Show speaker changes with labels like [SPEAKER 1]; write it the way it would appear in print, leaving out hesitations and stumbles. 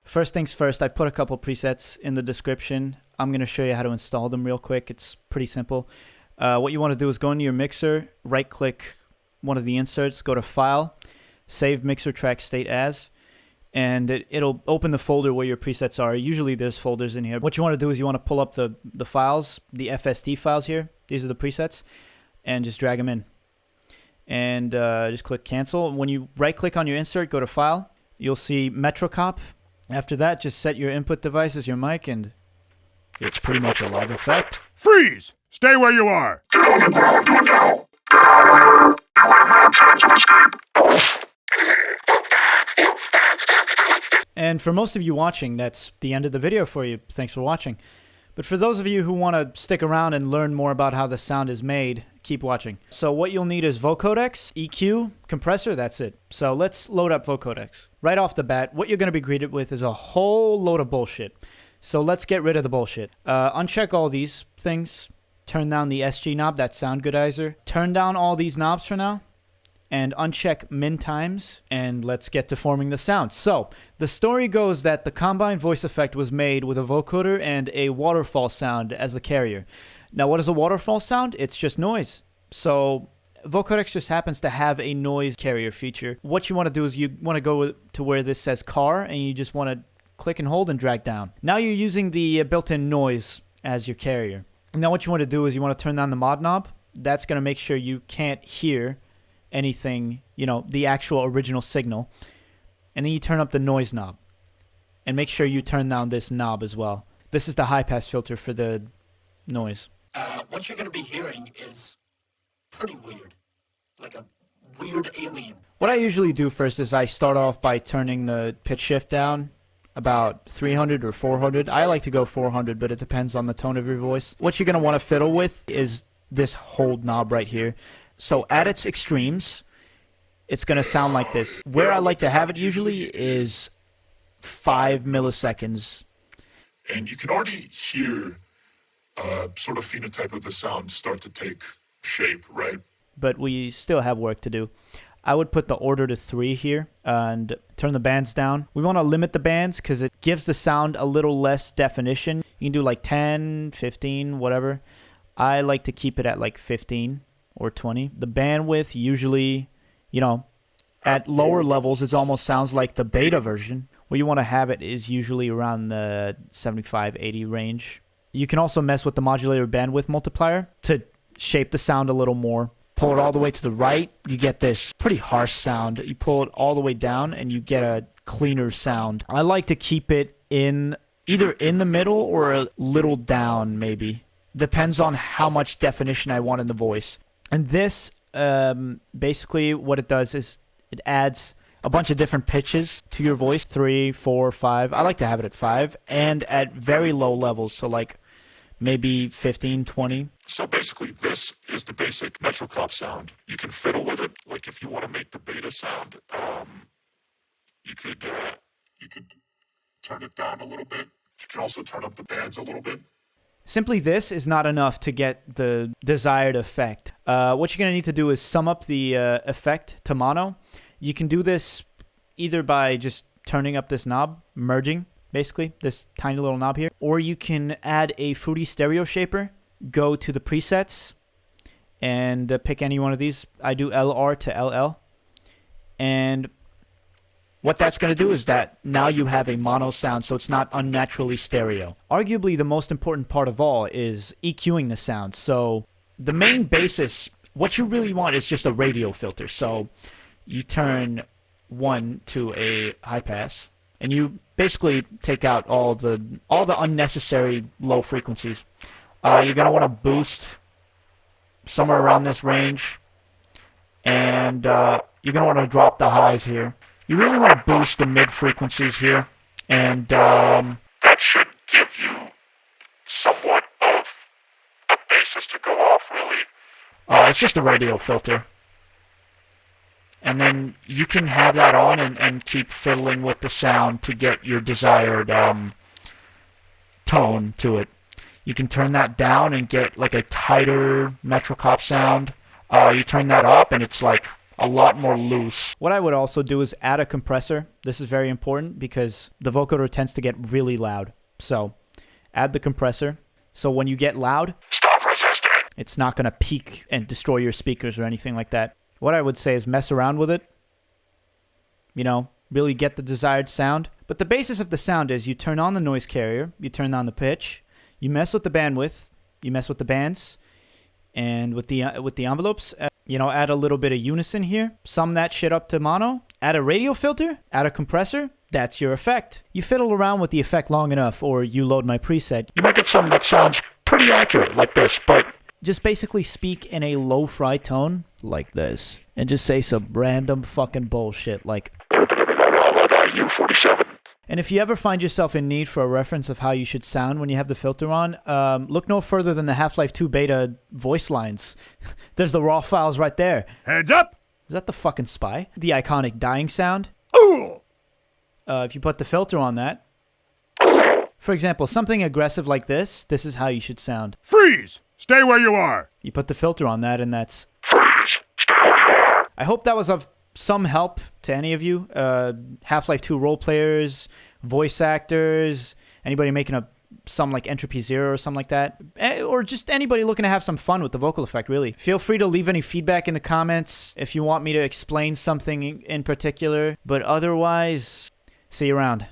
[SPEAKER 1] First things first, I've put a couple presets in the description. I'm going to show you how to install them real quick. It's pretty simple. What you want to do is go into your mixer, right-click one of the inserts, go to File, Save Mixer Track State As, and it'll open the folder where your presets are. Usually there's folders in here. What you want to do is you want to pull up the files, the FST files here. These are the presets, and just drag them in. And just click Cancel. When you right-click on your insert, go to File, you'll see Metrocop. After that, just set your input device as your mic, and it's pretty much a live effect.
[SPEAKER 2] Freeze! Stay where you are!
[SPEAKER 1] And for most of you watching, that's the end of the video for you. Thanks for watching. But for those of you who want to stick around and learn more about how the sound is made, keep watching. So what you'll need is Vocodex, EQ, compressor, that's it. So let's load up Vocodex. Right off the bat, what you're going to be greeted with is a whole load of bullshit. So let's get rid of the bullshit. Uncheck all these things. Turn down the SG knob, that sound goodizer. Turn down all these knobs for now. And uncheck min times, and let's get to forming the sound. So, the story goes that the combined voice effect was made with a vocoder and a waterfall sound as the carrier. Now, what is a waterfall sound? It's just noise. So, Vocodex just happens to have a noise carrier feature. What you want to do is you want to go to where this says car, and you just want to click and hold and drag down. Now you're using the built-in noise as your carrier. Now what you want to do is you want to turn down the mod knob. That's going to make sure you can't hear anything, you know, the actual original signal. And then you turn up the noise knob. And make sure you turn down this knob as well. This is the high pass filter for the noise.
[SPEAKER 3] What you're going to be hearing is pretty weird. Like a weird alien.
[SPEAKER 1] What I usually do first is I start off by turning the pitch shift down about 300 or 400. I like to go 400, but it depends on the tone of your voice. What you're going to want to fiddle with is this hold knob right here. So at its extremes, it's going to sound like this. Where I like to have it usually is 5 milliseconds.
[SPEAKER 4] And you can already hear sort of phenotype of the sound start to take shape, right?
[SPEAKER 1] But we still have work to do. I would put the order to 3 here and turn the bands down. We want to limit the bands because it gives the sound a little less definition. You can do like 10, 15, whatever. I like to keep it at like 15 or 20. The bandwidth usually, you know, at lower levels, it almost sounds like the beta version. Where you want to have it is usually around the 75, 80 range. You can also mess with the modulator bandwidth multiplier to shape the sound a little more. Pull it all the way to the right, you get this pretty harsh sound. You pull it all the way down and you get a cleaner sound. I like to keep it in either in the middle or a little down maybe. Depends on how much definition I want in the voice. And this, basically what it does is it adds a bunch of different pitches to your voice. 3, 4, 5. I like to have it at 5 and at very low levels. So like maybe 15, 20.
[SPEAKER 4] So basically this is the basic Metrocop sound. You can fiddle with it. Like if you want to make the beta sound, you could turn it down a little bit. You can also turn up the bands a little bit.
[SPEAKER 1] Simply this is not enough to get the desired effect. What you're going to need to do is sum up the effect to mono. You can do this either by just turning up this knob, merging, basically, this tiny little knob here. Or you can add a fruity stereo shaper, go to the presets, and pick any one of these. I do LR to LL. And what that's going to do is that now you have a mono sound, so it's not unnaturally stereo. Arguably, the most important part of all is EQing the sound. So the main basis, what you really want is just a radio filter. So you turn 1 to a high pass, and you basically take out all the unnecessary low frequencies. You're going to want to boost somewhere around this range, and you're going to want to drop the highs here. You really want to boost the mid frequencies here, and
[SPEAKER 4] that should give you somewhat of a basis to go off, really.
[SPEAKER 1] It's just a radio filter. And then you can have that on and keep fiddling with the sound to get your desired tone to it. You can turn that down and get like a tighter Metrocop sound. You turn that up and it's like a lot more loose. What I would also do is add a compressor. This is very important because the vocoder tends to get really loud. So add the compressor. So when you get loud,
[SPEAKER 4] Stop resisting.
[SPEAKER 1] it's not going to peak and destroy your speakers or anything like that. What I would say is mess around with it. You know, really get the desired sound. But the basis of the sound is you turn on the noise carrier, you turn on the pitch, you mess with the bandwidth, you mess with the bands, and with the envelopes, you know, add a little bit of unison here, sum that shit up to mono, add a radio filter, add a compressor, that's your effect. You fiddle around with the effect long enough, or you load my preset, you might get something that sounds pretty accurate like this, but just basically speak in a low-fry tone like this, and just say some random fucking bullshit like
[SPEAKER 4] U47.
[SPEAKER 1] And if you ever find yourself in need for a reference of how you should sound when you have the filter on, look no further than the HL2 Beta voicelines. There's the raw files right there.
[SPEAKER 2] Heads up!
[SPEAKER 1] Is that the fucking spy? The iconic dying sound?
[SPEAKER 2] Ooh!
[SPEAKER 1] If you put the filter on that. For example, something aggressive like this, this is how you should sound.
[SPEAKER 2] Freeze! Stay where you are!
[SPEAKER 1] You put the filter on that and that's...
[SPEAKER 4] Freeze. Stay where you are.
[SPEAKER 1] I hope that was of some help to any of you. Half-Life 2 role players, voice actors, anybody making some like Entropy Zero or something like that. Or just anybody looking to have some fun with the vocal effect, really. Feel free to leave any feedback in the comments if you want me to explain something in particular. But otherwise, see you around.